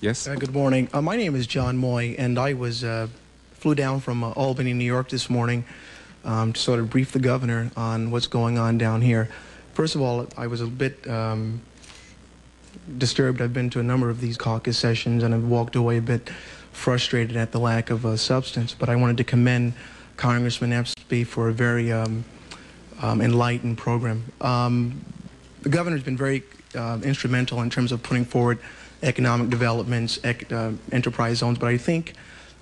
Yes? Good morning. My name is John Moy, and I flew down from Albany, New York this morning to sort of brief the governor on what's going on down here. First of all, I was a bit disturbed. I've been to a number of these caucus sessions, and I've walked away a bit frustrated at the lack of substance. But I wanted to commend Congressman Epstein for a very enlightened program. The governor's been very instrumental in terms of putting forward economic developments, enterprise zones, but I think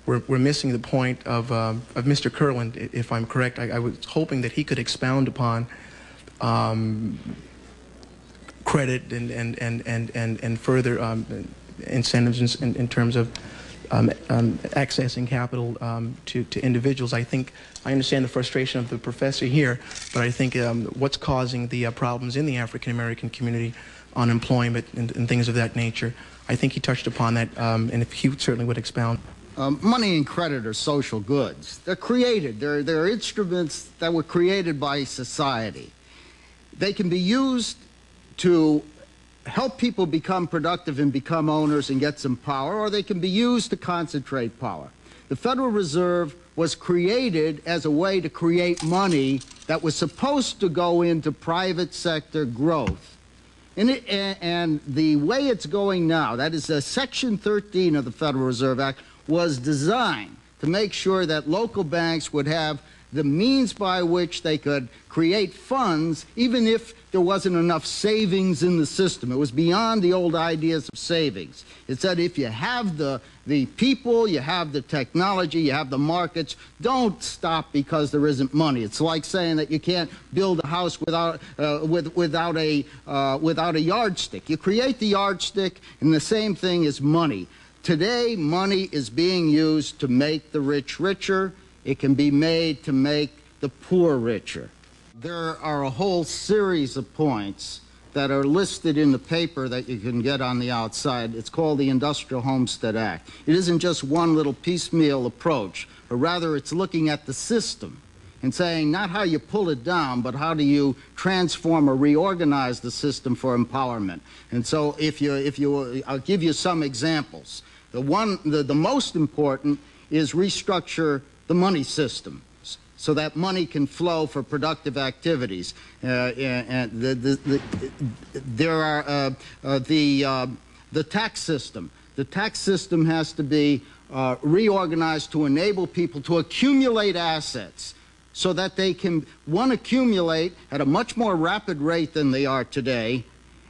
we're missing the point of Mr. Kurland, if I'm correct. I was hoping that he could expound upon credit and further incentives in terms of accessing capital to individuals. I understand the frustration of the professor here, but I think what's causing the problems in the African American community, unemployment and things of that nature, I think he touched upon that, and if he certainly would expound. Money and credit are social goods. They're created. They're instruments that were created by society. They can be used to help people become productive and become owners and get some power, or they can be used to concentrate power. The Federal Reserve was created as a way to create money that was supposed to go into private sector growth. And the way it's going now, that is Section 13 of the Federal Reserve Act, was designed to make sure that local banks would have the means by which they could create funds even if there wasn't enough savings in the system. It was beyond the old ideas of savings. It said if you have the people, you have the technology, you have the markets, don't stop because there isn't money. It's like saying that you can't build a house without a yardstick. You create the yardstick, and the same thing is money. Today, money is being used to make the rich richer. It can be made to make the poor richer. There are a whole series of points that are listed in the paper that you can get on the outside. It's called the Industrial Homestead Act. It isn't just one little piecemeal approach, but rather it's looking at the system and saying not how you pull it down, but how do you transform or reorganize the system for empowerment. And so I'll give you some examples. The most important is restructure the money system so that money can flow for productive activities. The tax system. The tax system has to be reorganized to enable people to accumulate assets so that they can, one, accumulate at a much more rapid rate than they are today,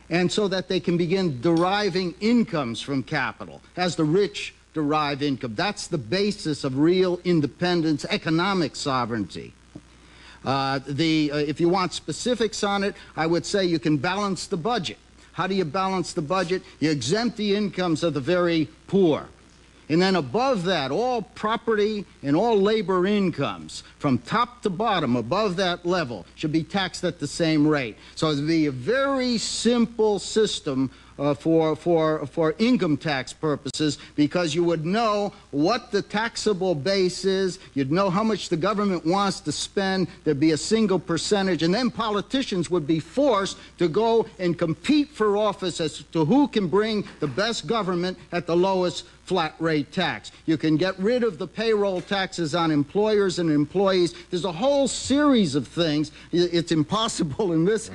and so that they can begin deriving incomes from capital as the rich derive income. That's the basis of real independence, economic sovereignty. If you want specifics on it, I would say you can balance the budget. How do you balance the budget? You exempt the incomes of the very poor. And then above that, all property and all labor incomes from top to bottom above that level should be taxed at the same rate. So it would be a very simple system for income tax purposes, because you would know what the taxable base is, you'd know how much the government wants to spend, there'd be a single percentage, and then politicians would be forced to go and compete for office as to who can bring the best government at the lowest flat rate tax. You can get rid of the payroll taxes on employers and employees. There's a whole series of things. It's impossible in this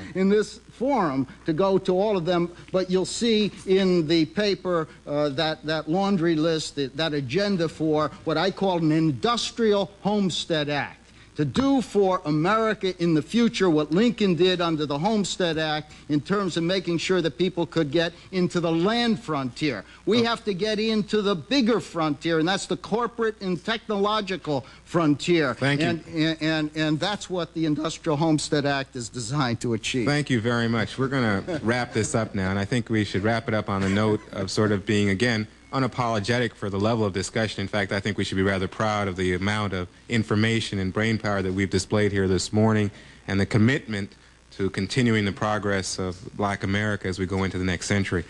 forum to go to all of them, but you'll see in the paper that laundry list, that agenda for what I call an Industrial Homestead Act. To do for America in the future what Lincoln did under the Homestead Act in terms of making sure that people could get into the land frontier. We have to get into the bigger frontier, and that's the corporate and technological frontier. Thank you. And that's what the Industrial Homestead Act is designed to achieve. Thank you very much. We're going to wrap this up now, and I think we should wrap it up on a note of sort of being, again, unapologetic for the level of discussion. In fact, I think we should be rather proud of the amount of information and brainpower that we've displayed here this morning, and the commitment to continuing the progress of Black America as we go into the next century.